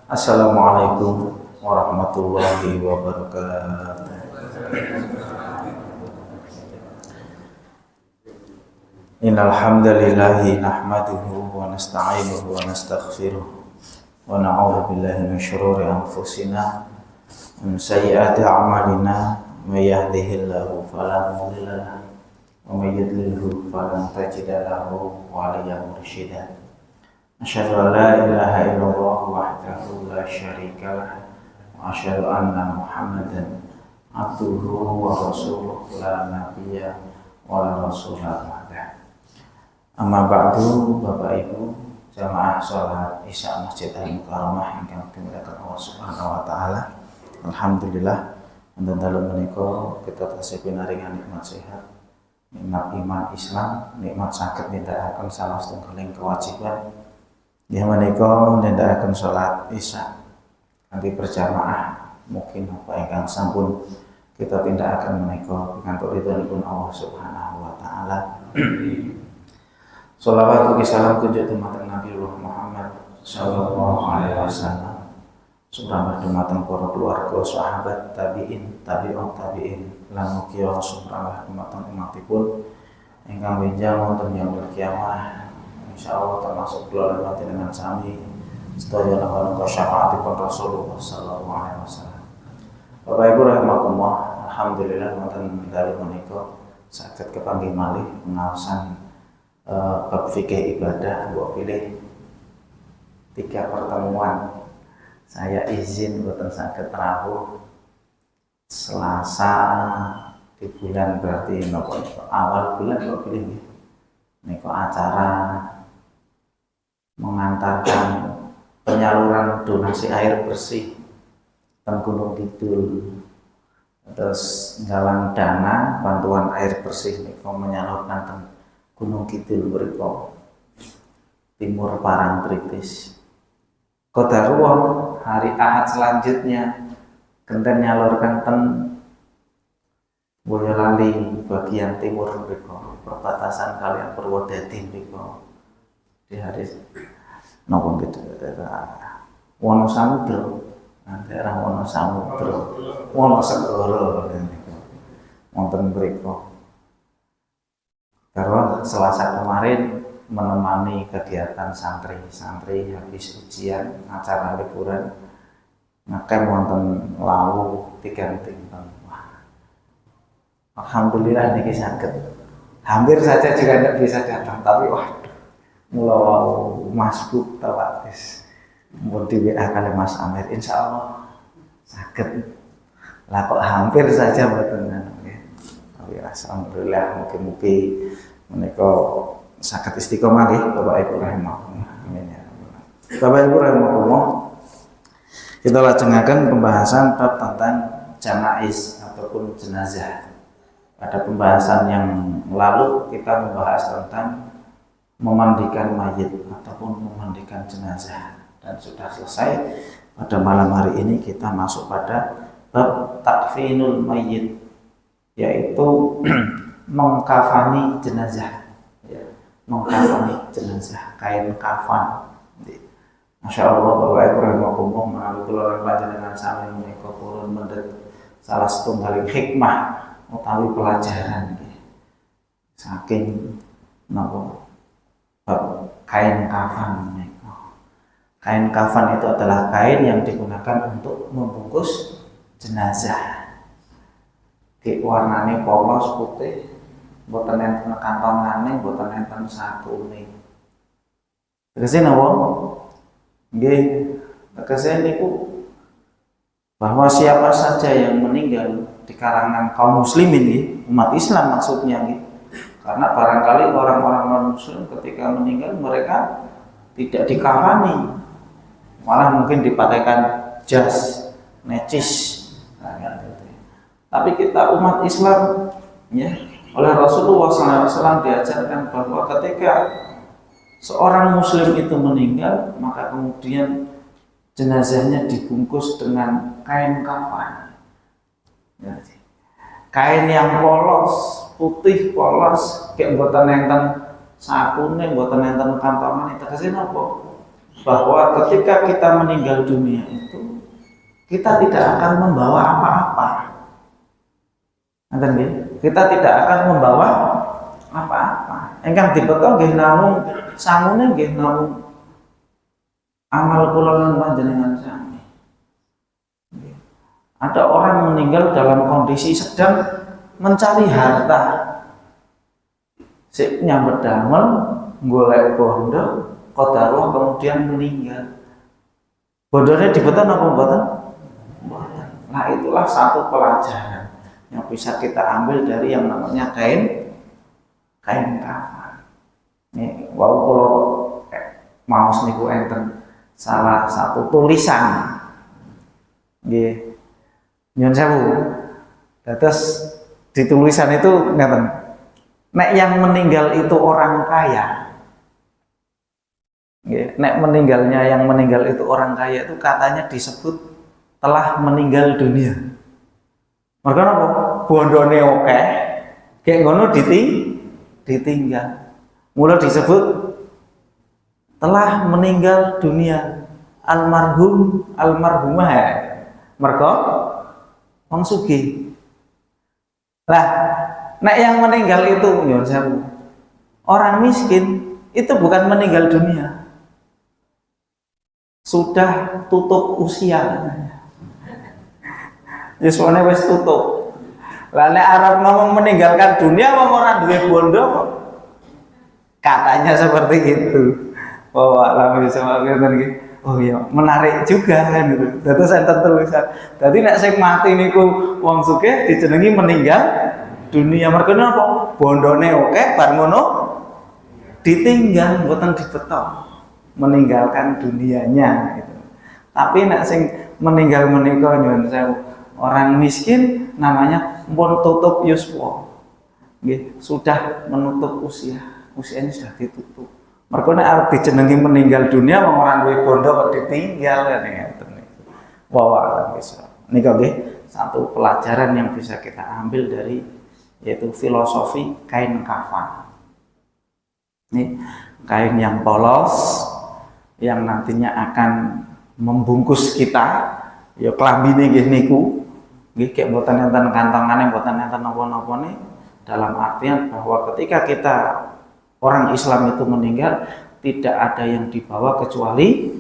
Assalamualaikum warahmatullahi wabarakatuh. Innal hamdalillahi nahmaduhu wa nasta'inuhu wa nastaghfiruh wa na'udzu billahi min shururi anfusina wa min sayyiati a'malina may yahdihillahu fala mudilla lahu wa may yudlilhu falan tajida lahu waliyyan mursyida. Asyhadu an la ilaha illallah wahdahu la syarika lah wa asyhadu anna Muhammadan abduhu wa rasuluh la nabiyya wa la rasula ba'dah. Amma ba'du, Bapak Ibu jamaah salat Isya Masjid Al-Mukarramah ingkang dimuliakan Allah Subhanahu wa taala. Alhamdulillah wonten dalu menika kita tasih pinaringan nikmat sehat, nikmat iman Islam, nikmat saged nindakaken salah setunggaling kewajiban. Ya menika nindakaken salat Isya kanthi berjamaah, mungkin apa ingkang sampun kita tindakaken menika pikantuk ridhonipun Allah Subhanahu wa taala. Shalawat ugi salam kunjuk dumateng Nabi Muhammad sallallahu alaihi wasallam. Surah dumateng para keluarga, sahabat, tabi'in, tabi'ut tabi'in, lan mugi surah dumateng umatipun ingkang benjang wonten yaumul kiamah. Insyaallah termasuk kula lan dengan sami sedaya napa syafaatipun Rasulullah sallallahu alaihi wasallam. Bapak Ibu rahimakumullah, alhamdulillah wonten dalu menika saged kepanggih malih ngaosan bab fikih ibadah. Mbok pilih 3 pertemuan. Saya izin boten saged rawuh Selasa di bulan, berarti napa awal bulan mbok pilih nggih. Nika acara mengantarkan penyaluran donasi air bersih teng Gunung Kidul, terus nggalang dana bantuan air bersih nika menyalurkan teng Gunung Kidul mriku Timur Parangtritis. Qadarullah hari Ahad selanjutnya genten nyalurkan teng Boyolali bagian timur mriku, perbatasan kalian Purwodadi mriku. Di hari napa gitu daerah Wonosamudra, daerah Wonosamudra, Wonosegoro niku wonten mriku. Karena Selasa kemarin menemani kegiatan santri habis ujian acara liburan ngakem wonten Lawu Tiganting. Alhamdulillah niki saged. Hampir saja juga tidak bisa datang, tapi waduh mula masbuk tawatis mun di WA kali Mas Amir, insyaallah saged. Lah kok hampir saja mboten nggih. Tapi alhamdulillah mugi-mugi menika saged istiqomah nggih Bapak Ibu rahimakumullah. Amin ya rabbal alamin. Bapak Ibu rahimakumullah, kita lajengaken pembahasan bab tentang janaiz ataupun jenazah. Pada pembahasan yang lalu kita membahas tentang memandikan mayit ataupun memandikan jenazah, dan sudah selesai. Pada malam hari ini kita masuk pada bab takfinul mayit, yaitu mengkafani jenazah, mengkafani jenazah, kain kafan. Masya Allah Bapak Ibu rahimakumullah, menawi kula panjenengan sami menika purun mendhet salah setunggaling hikmah utawi pelajaran saking napa kain kafan menika. Kain kafan itu adalah kain yang digunakan untuk membungkus jenazah. Warnane polos putih, boten enten kantongane, boten enten sakune. Tegese napa? Nggih, tegese niku bahwa siapa saja yang meninggal di kalangan kaum muslimin, umat Islam maksudnya, karena barangkali orang-orang non-muslim ketika meninggal mereka tidak dikafani, malah mungkin dipakaikan jas necis. Tapi kita umat Islam, ya, oleh Rasulullah SAW diajarkan bahwa ketika seorang muslim itu meninggal, maka kemudian jenazahnya dibungkus dengan kain kafan. Kain yang polos, putih polos, kayak mboten enten sakune, mboten enten kantongan, tegese napa? bahwa ketika kita meninggal dunia itu kita tidak akan membawa apa-apa. Kita tidak akan membawa apa-apa. Engkang dibeto nggih namung sangune nggih namung amal kula lan panjenengan sami. Ada orang meninggal dalam kondisi sedang mencari harta. Sik nyambet damel, golek bondo, qadarullah kemudian meninggal. Bondone dibeton apa mboten? Mboten. Nah, itulah satu pelajaran yang bisa kita ambil dari yang namanya kain kafan. Nih, wau kula maos niku enten salah satu tulisan. Nggih. Nyun sewu. Terus di tulisan itu ngeten. Nek yang meninggal itu orang kaya. Nggih, nek yang meninggal itu orang kaya itu katanya disebut telah meninggal dunia. Mergo napa? Bondone akeh, kayak ngono ditinggal. Mula disebut telah meninggal dunia almarhumah ya. Mergo wong sugih. Lah, nek yang meninggal itu nyuwun sewu. Orang miskin itu bukan meninggal dunia. Sudah tutup usia. Yuswane wis tutup. Lah nek arep ngomong meninggalkan dunia wong ora duwe bondo kok. Katanya seperti itu. Lah bisa ngeten iki. Oh iya, menarik juga kan gitu. Terus enten tulisan. Dadi nek sing mati niku wong sugih dijenengi meninggal dunia. Mergo napa? Bondone akeh bar ngono ditinggal mboten dibetok. Meninggalkan dunianya gitu. Tapi nek sing meninggal menika nyuwun sewu, orang miskin namanya pun tutup yuswa. Nggih, sudah menutup usia. Usianya sudah ditutup. Mergo nek arep dijenengi meninggal dunia wong ora duwe bondo kok ditinggal ngeten niku. Wa bisa. Nika nggih satu pelajaran yang bisa kita ambil dari yaitu filosofi kain kafan. Ini kain yang polos yang nantinya akan membungkus kita. Ya klambine nggih niku nggih kek mboten enten kantongane, mboten enten napa-napa nih, dalam artian bahwa ketika kita orang Islam itu meninggal, tidak ada yang dibawa kecuali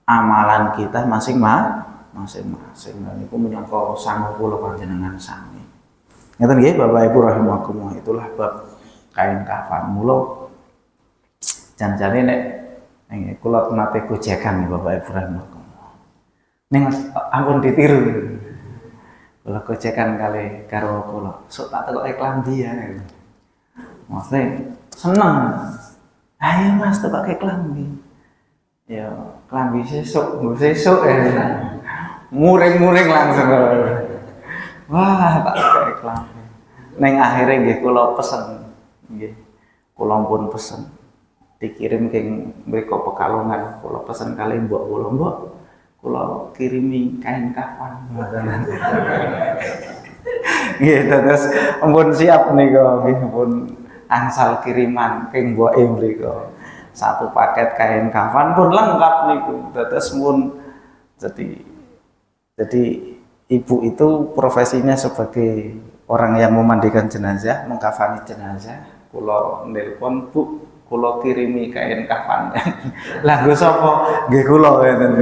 amalan kita masing-masing. Dan itu menyangka sanggup kula panjenengan sami. Ngeten nggih Bapak Ibu rahimakumullah, itulah bab kain kafan. Mula jan-jane nek kula nate gojekan nih Bapak Ibu rahimakumullah. Ning ampun ditiru. Kula gojekan kali karo kula, sok tak tekoke klambi ya. Maksudnya seneng. Ayo Mas tak pakai klambi. Ya, klambi sesuk ya. Muring-muring langsung. Wah, tak pakai klambi. Neng akhirnya nggih kula pesen. Nggih. Kula pun pesen. Dikirim ke mriko Pekalongan. Kula pesen kali mbok kula, Mbok. Kula kirimi kain kafan. Nggih, terus ampun siap nika nggih pun angsal kiriman ping mboke mriku. Satu paket kain kafan pun lengkap niku. Terus pun jadi ibu itu profesinya sebagai orang yang memandikan jenazah, mengkafani jenazah. Kula nelpon, Bu, kula kirimi kain kafan. Lah nggo sapa? Nggih kula ngeten.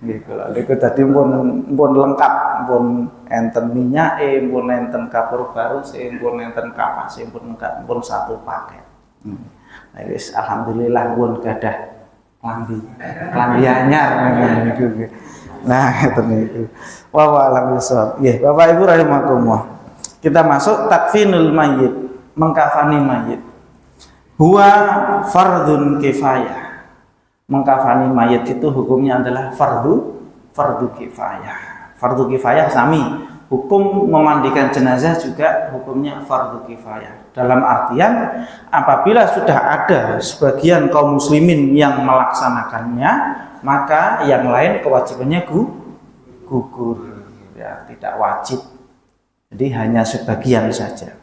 Nggih kula. Niku dadi pun lengkap, pun enten minyake, pun enten kapur barus, pun enten kapas, pun lengkap, pun satu paket. Nah, wis alhamdulillah pun gadah klambi anyar niku. Nah, ngeten niku. Wa alam bisawab. Nggih, Bapak Ibu rahimakumullah. Kita masuk takfinul mayyit, mengkafani mayit. Huwa fardun kifayah. Mengkafani mayit itu hukumnya adalah fardu kifayah. Fardu kifayah sami. Hukum memandikan jenazah juga hukumnya fardu kifayah. Dalam artian apabila sudah ada sebagian kaum muslimin yang melaksanakannya, maka yang lain kewajibannya gugur. Ya, tidak wajib. Jadi hanya sebagian saja.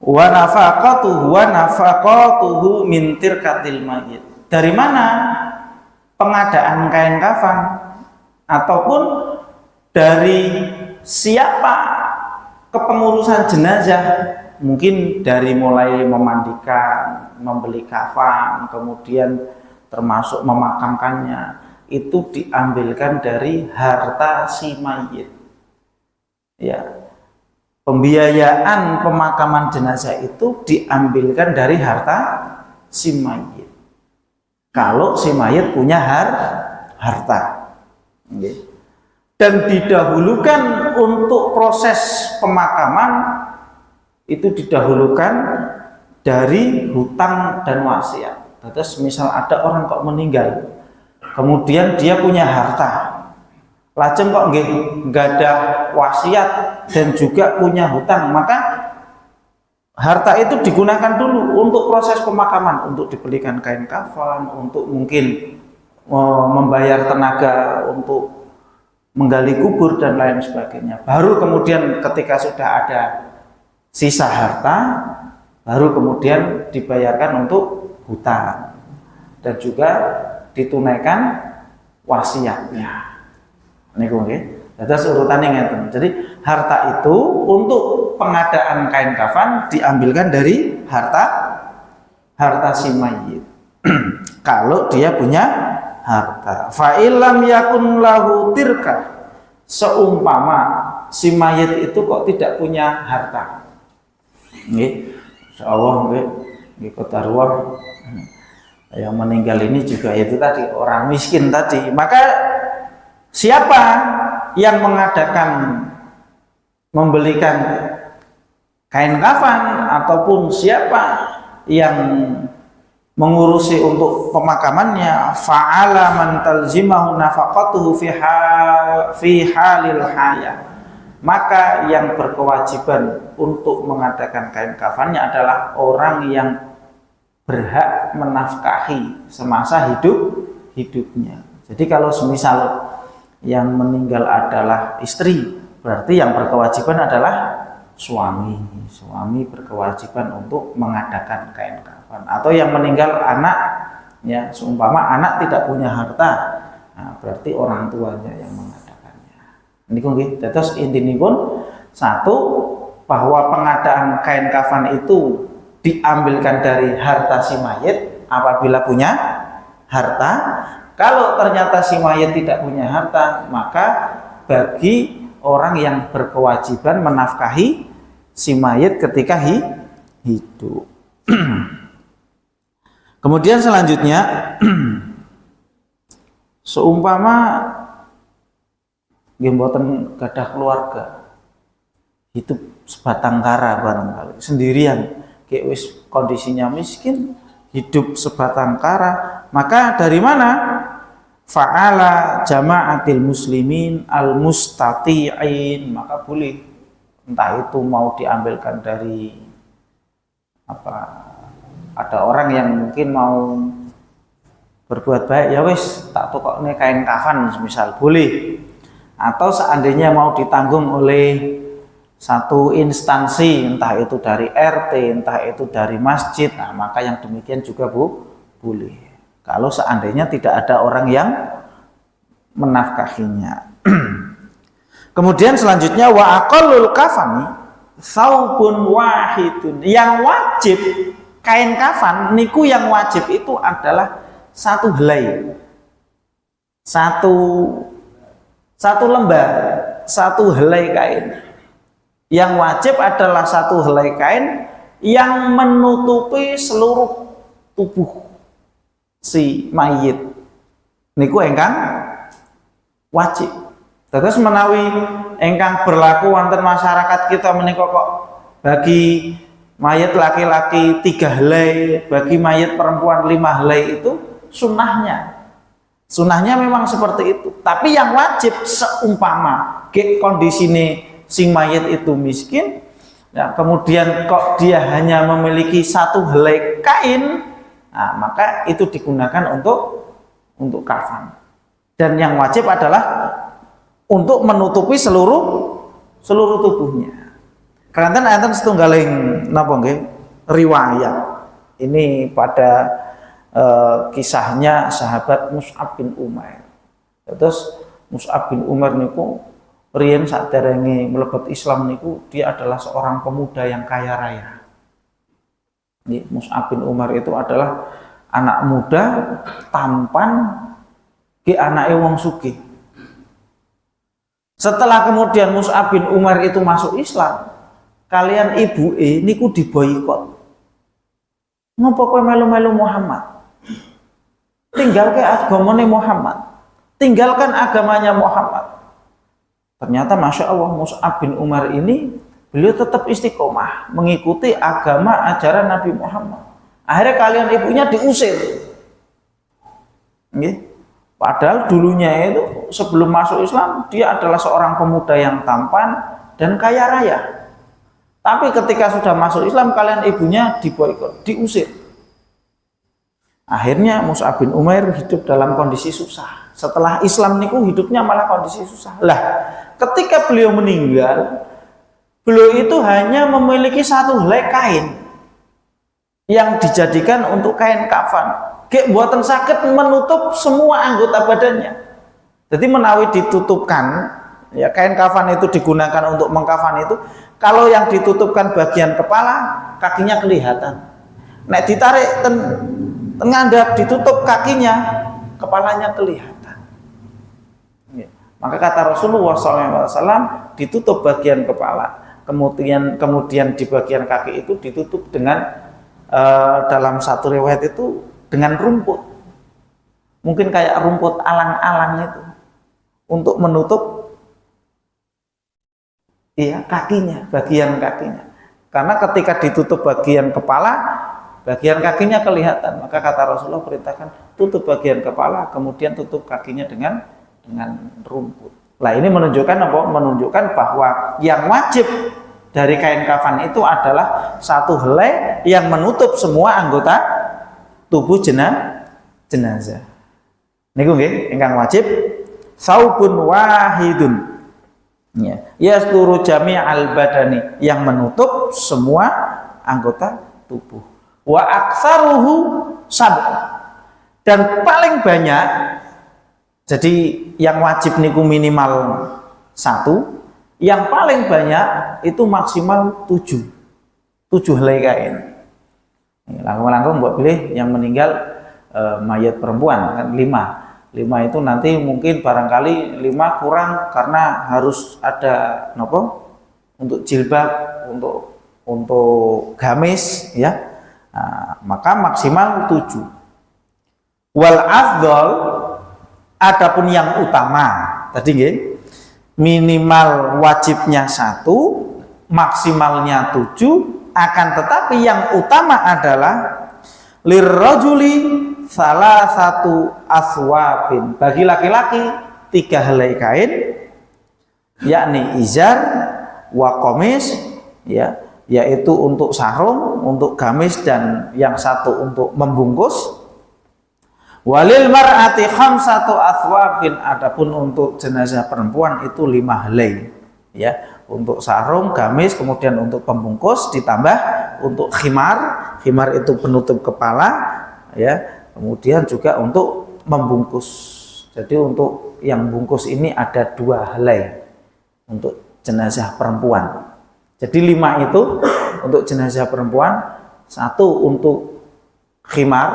Wa nafaqatuhu min tirkatil mayyit. dari mana pengadaan kain kafan ataupun dari siapa kepengurusan jenazah, mungkin dari mulai memandikan, membeli kafan, kemudian termasuk memakamkannya, itu diambilkan dari harta si mayit. Ya, pembiayaan pemakaman jenazah itu diambilkan dari harta si mayit. Kalau si mayit punya harta, dan didahulukan untuk proses pemakaman itu didahulukan dari hutang dan wasiat. Terus misal ada orang kok meninggal, kemudian dia punya harta, lajeng kok nggak ada wasiat dan juga punya hutang, maka harta itu digunakan dulu untuk proses pemakaman, untuk dibelikan kain kafan, untuk mungkin membayar tenaga untuk menggali kubur dan lain sebagainya. Baru kemudian ketika sudah ada sisa harta, baru kemudian dibayarkan untuk hutang dan juga ditunaikan wasiatnya. Niku nggih. Dados urutane ngeten. Jadi harta itu untuk pengadaan kain kafan diambilkan dari harta si mayit. Kalau dia punya harta. Fa illam yakun lahu tirka, seumpama si mayit itu kok tidak punya harta. Nggih. Insyaallah nggih qadarullah. Yang meninggal ini juga itu tadi orang miskin tadi. Maka siapa yang mengadakan membelikan kain kafan ataupun siapa yang mengurusi untuk pemakamannya, fa'ala man talzimahu nafaqatuhu fi halil hayah, maka yang berkewajiban untuk mengadakan kain kafannya adalah orang yang berhak menafkahi semasa hidupnya. Jadi kalau semisal yang meninggal adalah istri, berarti yang berkewajiban adalah suami. Suami berkewajiban untuk mengadakan kain kafan. Atau yang meninggal anak, ya seumpama anak tidak punya harta, nah, berarti orang tuanya yang mengadakannya. Ini nggih. Terus intinipun satu, bahwa pengadaan kain kafan itu diambilkan dari harta si mayit apabila punya harta. Kalau ternyata si mayit tidak punya harta, maka bagi orang yang berkewajiban menafkahi si mayit ketika hidup. Kemudian selanjutnya, seumpama nggih mboten gadah keluarga, hidup sebatang kara barangkali sendirian, kayak wis kondisinya miskin, hidup sebatang kara, maka dari mana? Fa'ala jama'atil muslimin al-mustati'in, maka boleh, entah itu mau diambilkan dari ada orang yang mungkin mau berbuat baik, ya wis tak tukokne kain kafan misal, boleh. Atau seandainya mau ditanggung oleh satu instansi, entah itu dari RT, entah itu dari masjid, nah maka yang demikian juga boleh. Kalau seandainya tidak ada orang yang menafkahinya. Kemudian selanjutnya wa aqallul kafani saubun wahidun. Yang wajib kain kafan niku, yang wajib itu adalah satu helai. Satu lembar, satu helai kain. Yang wajib adalah satu helai kain yang menutupi seluruh tubuh si mayit. Niku engkang wajib. Terus menawi engkang berlaku wonten masyarakat kita menika kok bagi mayit laki-laki 3 helai, bagi mayit perempuan 5 helai, itu sunnahnya. Sunnahnya memang seperti itu. Tapi yang wajib seumpama kondisine si mayit itu miskin, ya, kemudian kok dia hanya memiliki satu helai kain, nah, maka itu digunakan untuk kafan. Dan yang wajib adalah untuk menutupi seluruh tubuhnya. Karena enten setunggaling napa nggih riwayat. Ini pada kisahnya sahabat Mus'ab bin Umair. Terus Mus'ab bin Umair niku riyen saderenge mlebet Islam niku dia adalah seorang pemuda yang kaya raya. Mus'ab bin Umar itu adalah anak muda tampan ki anake wong sugih. Setelah kemudian Mus'ab bin Umar itu masuk Islam, kalian ibuke niku diboikot. Ngopo kowe melu-melu Muhammad? Tinggalkan agamanya Muhammad, tinggalkan agamanya Muhammad. Ternyata Masya Allah Mus'ab bin Umar ini beliau tetap istiqomah mengikuti agama ajaran Nabi Muhammad. Akhirnya kalian ibunya diusir. Padahal dulunya itu sebelum masuk Islam dia adalah seorang pemuda yang tampan dan kaya raya. Tapi ketika sudah masuk Islam kalian ibunya diboikot, diusir. Akhirnya Mus'ab bin Umair hidup dalam kondisi susah. Setelah Islam niku hidupnya malah kondisi susah. Lah, ketika beliau meninggal, beliau itu hanya memiliki satu helai kain yang dijadikan untuk kain kafan. Gek buatan sakit menutup semua anggota badannya. Jadi menawi ditutupkan, ya kain kafan itu digunakan untuk mengkafan itu. Kalau yang ditutupkan bagian kepala, kakinya kelihatan. Nek ditarik ngandap ditutup kakinya, kepalanya kelihatan. Ya. Maka kata Rasulullah SAW ditutup bagian kepala. Kemudian di bagian kaki itu ditutup dengan dalam satu riwayat itu dengan rumput, mungkin kayak rumput alang-alang itu untuk menutup kakinya, bagian kakinya. Karena ketika ditutup bagian kepala, bagian kakinya kelihatan. Maka kata Rasulullah perintahkan tutup bagian kepala, kemudian tutup kakinya dengan rumput. Nah ini menunjukkan apa? Menunjukkan bahwa yang wajib dari kain kafan itu adalah satu helai yang menutup semua anggota tubuh jenazah. Niku nggih ingkang wajib saubun wahidun. Ya, yasturu jami'al badani, yang menutup semua anggota tubuh. Wa aktsaruhu sab', dan paling banyak, jadi yang wajib niku minimal 1, yang paling banyak itu maksimal 7 helai kain. Langkung-langkung buat pilih yang meninggal mayat perempuan kan 5 itu nanti mungkin barangkali 5 kurang karena harus ada nopo untuk jilbab, untuk gamis ya. Nah, maka maksimal 7. Wal afdol, adapun yang utama tadi nggih, minimal wajibnya 1, maksimalnya 7. Akan tetapi yang utama adalah lirrajuli salah satu aswabin, bagi laki-laki 3 helai kain, yakni izar wa qamis, ya, yaitu untuk sarung, untuk gamis, dan yang satu untuk membungkus. Walil mar'ati khamsatu aswabin, adapun untuk jenazah perempuan itu 5 helai, ya, untuk sarung, gamis, kemudian untuk pembungkus, ditambah untuk khimar itu penutup kepala, ya, kemudian juga untuk membungkus. Jadi untuk yang bungkus ini ada 2 helai untuk jenazah perempuan. Jadi 5 itu untuk jenazah perempuan, 1 untuk khimar,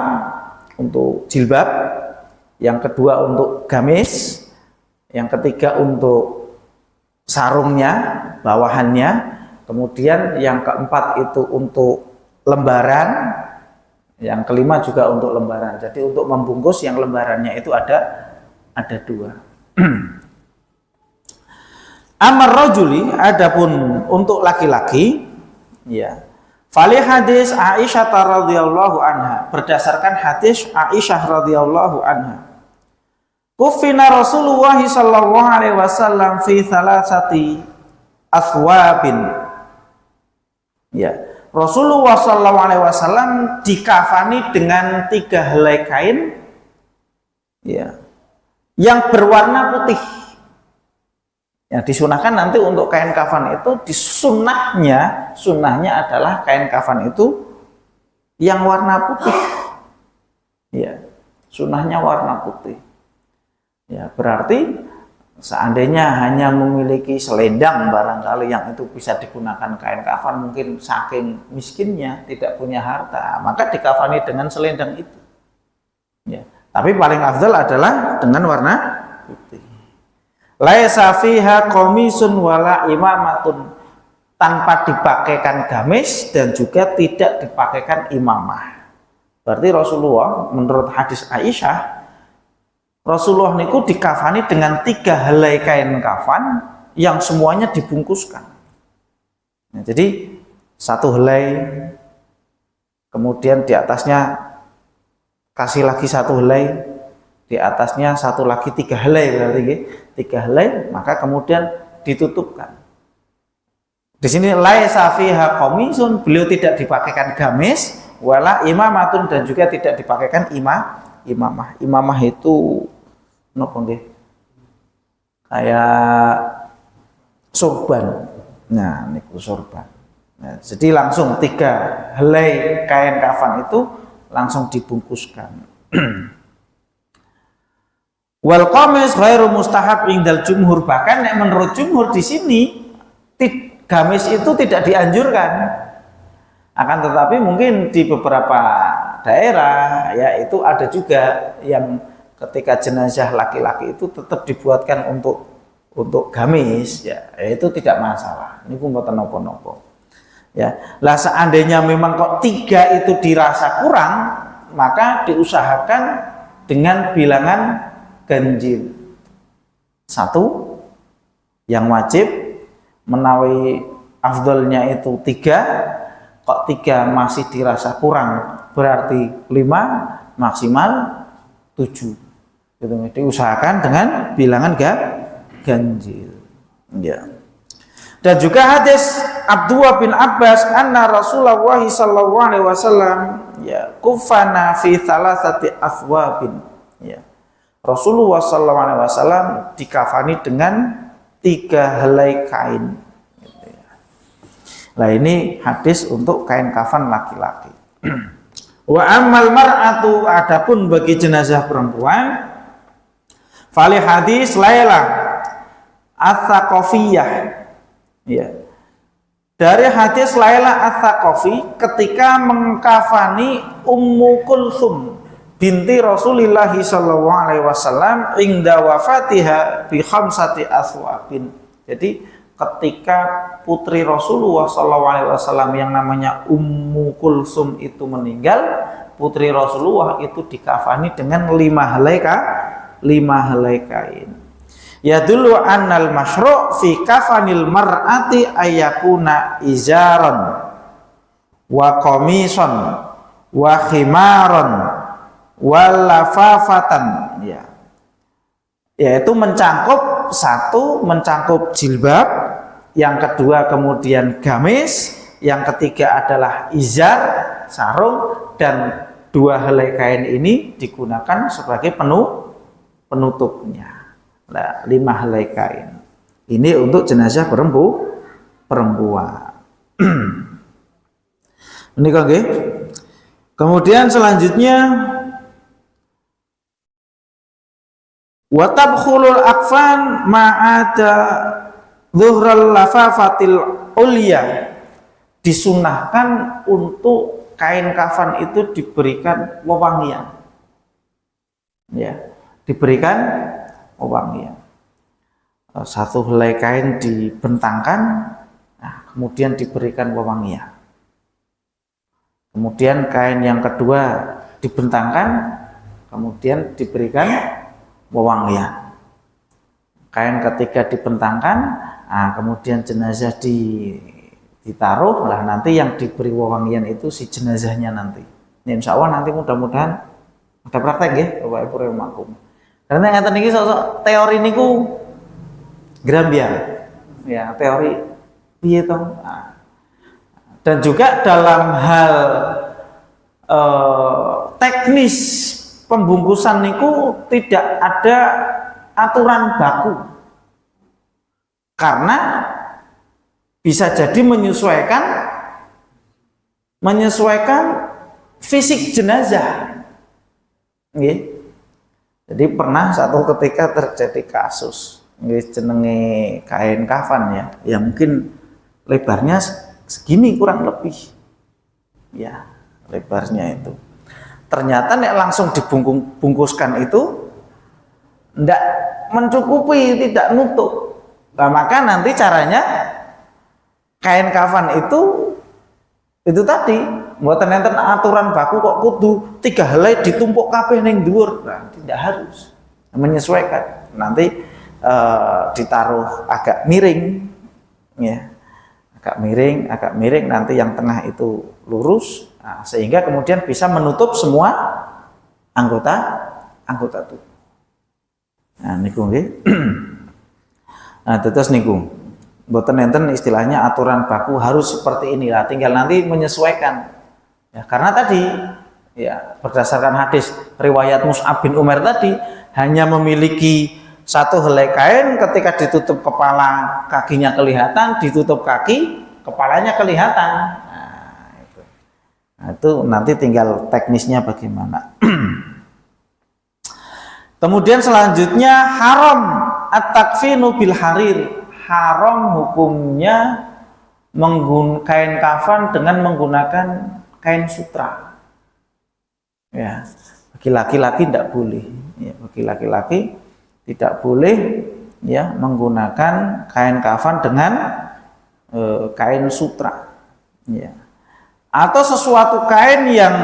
untuk jilbab, yang kedua untuk gamis, yang ketiga untuk sarungnya, bawahannya, kemudian yang keempat itu untuk lembaran, yang kelima juga untuk lembaran. Jadi untuk membungkus yang lembarannya itu ada 2. Amar rajuli, adapun untuk laki-laki, ya, fali hadis Aisyah radhiyallahu anha, berdasarkan hadis Aisyah radhiyallahu anha, kufina Rasulullah sallallahu alaihi wasallam fi thalathati aswabin. Ya, Rasulullah sallallahu alaihi wasallam dikafani dengan 3 helai kain, ya, yang berwarna putih. Ya, disunahkan nanti untuk kain kafan itu sunnahnya adalah kain kafan itu yang warna putih. Sunnahnya warna putih. Ya, berarti seandainya hanya memiliki selendang barangkali yang itu bisa digunakan kain kafan, mungkin saking miskinnya tidak punya harta, maka dikafani dengan selendang itu. Ya, tapi paling afdal adalah dengan warna putih. Laisa fiha qamisun wala imamatun, tanpa dipakaikan gamis dan juga tidak dipakaikan imamah. Berarti Rasulullah menurut hadis Aisyah, Rasulullah niku dikafani dengan 3 helai kain kafan yang semuanya dibungkuskan. Nah, jadi 1 helai, kemudian di atasnya kasih lagi 1 helai, di atasnya 1 lagi, 3 helai, berarti 3 helai, maka kemudian ditutupkan. Di sini laisa fiha qamisun, beliau tidak dipakaikan gamis, wala imamatun, dan juga tidak dipakaikan imamah. Imamah itu nopo nggih? Kayak sorban. Nah, niku sorban. Nah, jadi langsung 3 helai kain kafan itu langsung dibungkuskan. Wal qamis ghairu mustahab indal jumhur, bahkan menurut jumhur di sini gamis itu tidak dianjurkan. Akan tetapi mungkin di beberapa daerah ya itu ada juga yang ketika jenazah laki-laki itu tetap dibuatkan untuk gamis, ya itu tidak masalah. Ini pun mboten napa-napa. Ya, lah seandainya memang kok 3 itu dirasa kurang, maka diusahakan dengan bilangan ganjil. 1 yang wajib, menawi afdalnya itu 3, kok 3 masih dirasa kurang, berarti 5, maksimal 7. Gitu. Diusahakan dengan bilangan ganjil. Ya. Dan juga hadis Abdullah bin Abbas anna Rasulullah sallallahu alaihi wasallam ya kufana fi thalathati athwabin. Ya. Rasulullah sallallahu alaihi wasallam dikafani dengan 3 helai kain. Gitu ya. Nah, ini hadis untuk kain kafan laki-laki. Wa ammal mar'atu, adapun bagi jenazah perempuan, fali hadis Lailah Ats-Tsaqafiyah. Ya. Dari hadis Lailah Ats-Tsaqafi ketika mengkafani Ummu Kulsum binti Rasulullah sallallahu alaihi wasallam inda wafatiha bi khamsati aswabin. Jadi ketika putri Rasulullah sallallahu alaihi wasallam yang namanya Ummu Kulsum itu meninggal, putri Rasulullah itu dikafani dengan 5 helai kain. Ya dulu annal masyru' fi kafanil mar'ati ayakuna izaran wa qamisan wa khimaran wal lafafatan, ya. Yaitu mencakup 1 mencakup jilbab, yang kedua kemudian gamis, yang ketiga adalah izar, sarung, dan 2 helai kain ini digunakan sebagai penutupnya. Nah, 5 helai kain. Ini untuk jenazah perempuan. Ini kok nggih. Kemudian selanjutnya wa tabkhulul akfan ma'ada zuhral lafafatil ulya, disunahkan untuk kain kafan itu diberikan wewangian, ya, diberikan wewangian. 1 helai kain dibentangkan, nah, kemudian diberikan wewangian. Kemudian kain yang kedua dibentangkan, kemudian diberikan wewangian. Kain ketiga dibentangkan, nah, kemudian jenazah ditaruh, lah nanti yang diberi wewangian itu si jenazahnya nanti. Ini insya Allah nanti mudah-mudahan ada praktek ya Bapak Ibu remakum. Karena ngeten iki sosok teori niku grambian, ya teori piye to. Nah, dan juga dalam hal teknis pembungkusan niku tidak ada aturan baku, karena bisa jadi menyesuaikan fisik jenazah. Jadi pernah satu ketika terjadi kasus jenenge kain kafan ya, yang mungkin lebarnya segini kurang lebih, ya lebarnya itu. Ternyata nek langsung dibungkuskan itu ndak mencukupi, tidak nutup. Nah, maka nanti caranya kain kafan itu tadi mboten enten aturan baku kok kudu 3 helai ditumpuk kabeh ning dhuwur. Nah, tidak harus. Menyesuaikan. Nanti ditaruh agak miring ya. Agak miring nanti yang tengah itu lurus. Nah, sehingga kemudian bisa menutup semua anggota tubuh. Nah, niku nggih. Nah, terus niku. Mboten enten istilahnya aturan baku harus seperti ini lah, tinggal nanti menyesuaikan. Ya, karena tadi ya berdasarkan hadis riwayat Mus'ab bin Umair tadi hanya memiliki 1 helai kain, ketika ditutup kepala kakinya kelihatan, ditutup kaki kepalanya kelihatan. Nah, itu nanti tinggal teknisnya bagaimana. Kemudian selanjutnya haram at-takfinu bil harir. Haram hukumnya kain kafan dengan menggunakan kain sutra. Ya, bagi laki-laki tidak boleh. Ya, bagi laki-laki tidak boleh ya menggunakan kain kafan dengan kain sutra. Ya. Atau sesuatu kain yang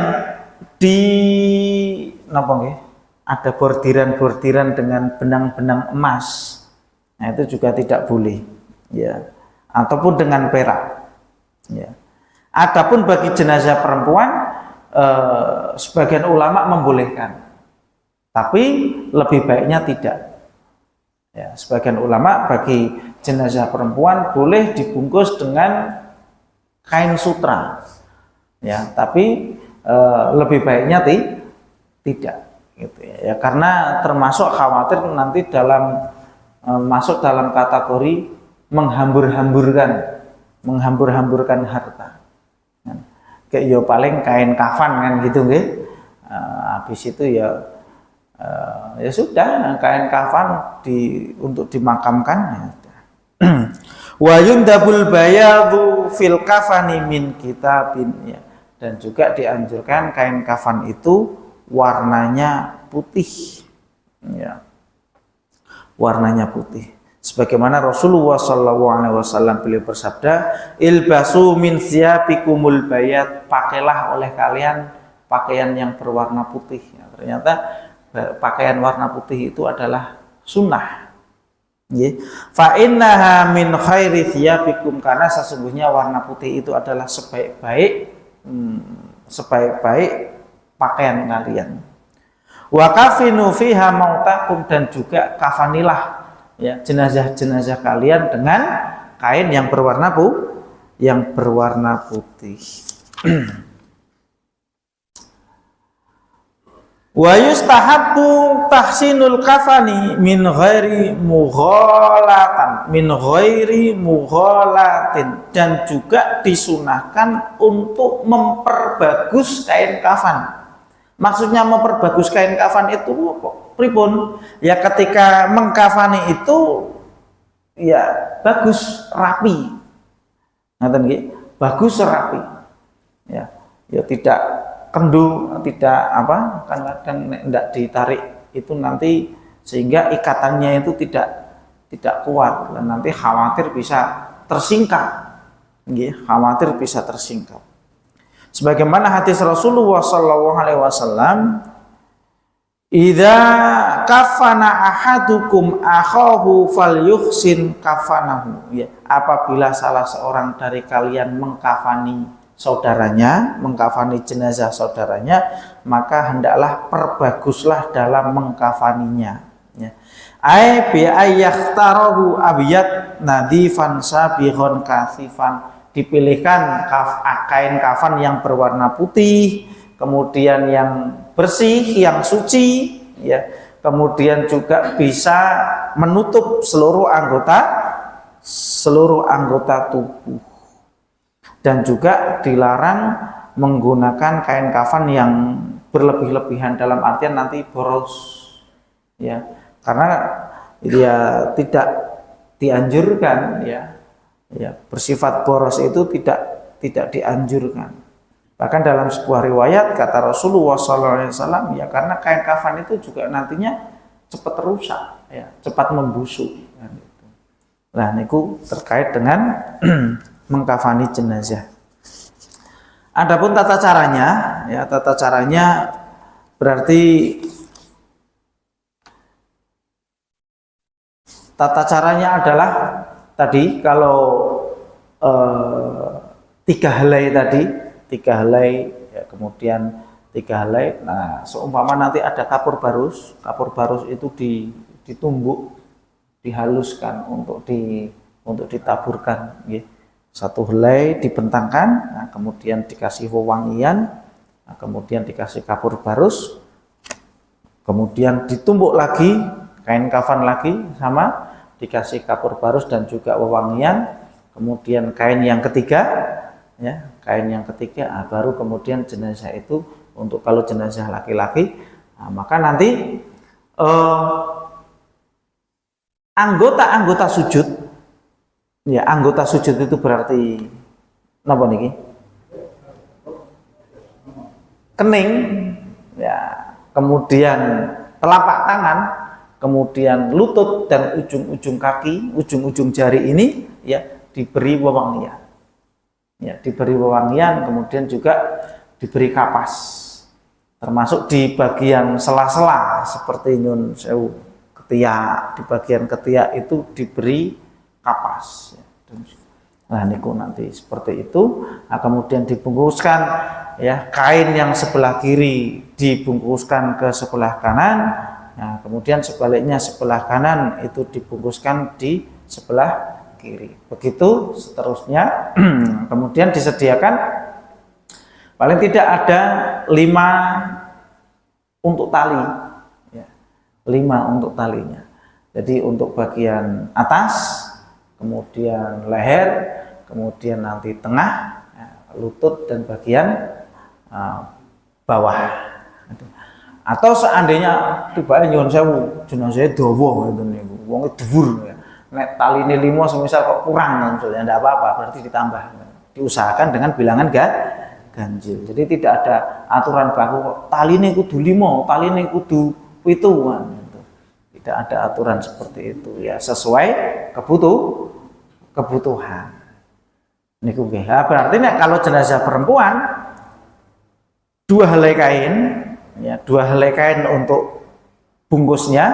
ada bordiran-bordiran dengan benang-benang emas. Nah, itu juga tidak boleh, ya. Ataupun dengan perak, ya. Adapun bagi jenazah perempuan, sebagian ulama membolehkan, tapi lebih baiknya tidak. Ya, sebagian ulama bagi jenazah perempuan boleh dibungkus dengan kain sutra, ya. Tapi lebih baiknya tidak, gitu ya. Karena termasuk khawatir nanti masuk dalam kategori menghambur-hamburkan harta. Kayak ya paling kain kafan kan gitu nggih. Habis itu ya sudah kain kafan untuk dimakamkan. Wa yundabul bayadu fil kafani min kitabin ya. Dan juga dianjurkan kain kafan itu warnanya putih. Ya. Warnanya putih. Sebagaimana Rasulullah SAW beliau bersabda, ilbasu min thiyabikumul bayat, pakailah oleh kalian pakaian yang berwarna putih. Ya, ternyata pakaian warna putih itu adalah sunnah. Fa innaha min khairi thiyabikum, karena sesungguhnya warna putih itu adalah sebaik-baik pakaian kalian. Wa kafinu fiha mautakum, dan juga kafanilah ya jenazah-jenazah kalian dengan kain yang berwarna putih. Wa yustahabbu tahsinul kafani min ghairi mughalatin, dan juga disunahkan untuk memperbagus kain kafan. Maksudnya memperbagus kain kafan itu pripun? Ya ketika mengkafani itu ya bagus, rapi. Ngaten nggih, bagus rapi. Ya tidak kendu, tidak kan tidak ditarik itu nanti, sehingga ikatannya itu tidak kuat dan nanti khawatir bisa tersingkap. Nggih, khawatir bisa tersingkap. Sebagaimana hadis Rasulullah SAW, idza kafana ahadukum akhahu falyuhsin kafanahu. Ya, apabila salah seorang dari kalian mengkafani jenazah saudaranya, maka hendaklah perbaguslah dalam mengkafaninya. Ya. Ai bi ayyahtarahu abyad nadifan sabihon kasifan, dipilihkan kain kafan yang berwarna putih, kemudian yang bersih, yang suci, ya. Kemudian juga bisa menutup seluruh anggota tubuh. Dan juga dilarang menggunakan kain kafan yang berlebih-lebihan, dalam artian nanti boros, ya, karena dia tidak dianjurkan, ya bersifat boros itu tidak dianjurkan. Bahkan dalam sebuah riwayat kata Rasulullah SAW, ya karena kain kafan itu juga nantinya cepat rusak, ya cepat membusuk. Nah, niku terkait dengan mengkafani jenazah. Adapun tata caranya, ya tata caranya berarti tata caranya adalah tadi kalau 3 helai tadi, 3 helai, ya, kemudian 3 helai. Nah, seumpama nanti ada kapur barus itu ditumbuk, dihaluskan untuk ditaburkan, ya. 1 helai dibentangkan, nah, kemudian dikasih wewangian, nah, kemudian dikasih kapur barus, kemudian ditumbuk lagi kain kafan lagi sama dikasih kapur barus dan juga wewangian, kemudian kain yang ketiga, ya kain yang ketiga, nah, baru kemudian jenazah itu untuk kalau jenazah laki-laki, nah, maka nanti anggota sujud, ya anggota sujud itu berarti napa niki? Kening, ya kemudian telapak tangan, kemudian lutut dan ujung-ujung kaki, ujung-ujung jari ini, ya diberi wewangian, ya diberi wewangian, kemudian juga diberi kapas, termasuk di bagian sela-sela seperti nyun sewu ketiak, di bagian ketiak itu diberi kapas. Nah niku nanti seperti itu. Nah, kemudian dibungkuskan, ya kain yang sebelah kiri dibungkuskan ke sebelah kanan. Nah, kemudian sebaliknya sebelah kanan itu dibungkuskan di sebelah kiri. Begitu seterusnya. Kemudian disediakan paling tidak ada 5 untuk tali, ya, 5 untuk talinya. Jadi untuk bagian atas, kemudian leher, kemudian nanti tengah, ya, lutut dan bagian bawah. Atau seandainya tiba-tiba nyuwun sewu jenazahnya dawa ngoten niku, wong dhuwur ya. Nek taline 5 semisal kok kurang maksudnya ndak apa-apa, berarti ditambah. Diusahakan dengan bilangan ganjil. Jadi tidak ada aturan baku kok taline kudu 5, taline kudu 7 gitu. Tidak ada aturan seperti itu, ya sesuai kebutuhan. Niku nggih. Berarti nek kalau jenazah perempuan 2 helai kain, ya 2 helai kain untuk bungkusnya,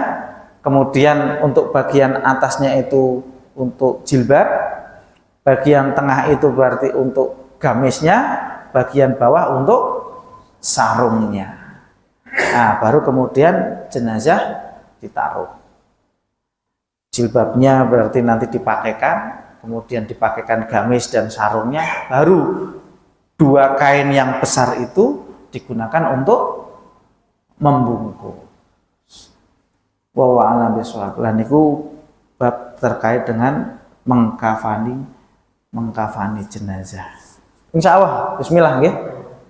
kemudian untuk bagian atasnya itu untuk jilbab, bagian tengah itu berarti untuk gamisnya, bagian bawah untuk sarungnya. Nah, baru kemudian jenazah ditaruh. Jilbabnya berarti nanti dipakaikan, kemudian dipakaikan gamis dan sarungnya, baru 2 kain yang besar itu digunakan untuk membungkus. Wa a'lam bishawab. Lah niku bab terkait dengan mengkafani jenazah. Insya Allah, bismillah nggih.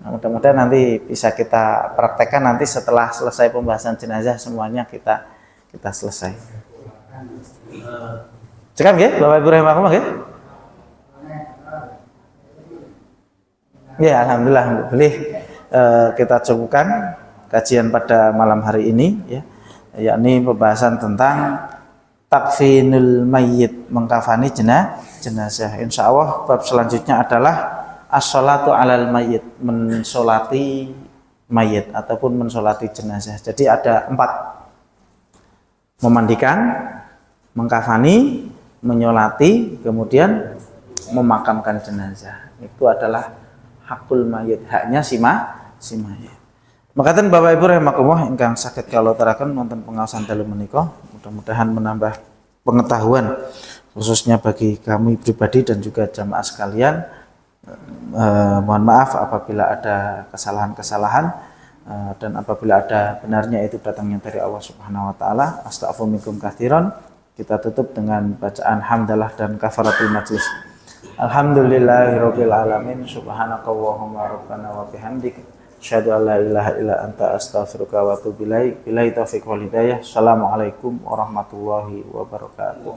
Nah, mudah-mudahan nanti bisa kita praktekkan nanti setelah selesai pembahasan jenazah semuanya kita selesai. Cekap nggih, Bapak Ibu rahimakumullah nggih. Ya, alhamdulillah boleh kita cukupkan kajian pada malam hari ini, ya, yakni pembahasan tentang takfinul mayyit, mengkafani jenazah. Insya Allah bab selanjutnya adalah as-sholatu alal mayyit, mensolati mayit ataupun mensolati jenazah. Jadi ada 4: memandikan, mengkafani, menyolati, kemudian memakamkan jenazah. Itu adalah hakul mayit, haknya si mayit. Makaten Bapak Ibu rahimakumullah ingkang saged kula aturaken wonten pengaosan dalu menika, mudah-mudahan menambah pengetahuan khususnya bagi kami pribadi dan juga jamaah sekalian. Mohon maaf apabila ada kesalahan-kesalahan dan apabila ada benarnya itu datangnya dari Allah Subhanahu wa taala. Astaghfirullahaladzim katsiran. Kita tutup dengan bacaan hamdalah dan kafaratul majlis. Alhamdulillahirabbil alamin, subhanakallahumma rabbana wa bihamdik, Asyhadu an la ilaha illa anta astaghfiruka wa atubu ilaik. Billahi taufiq wal hidayah. Assalamualaikum warahmatullahi wabarakatuh.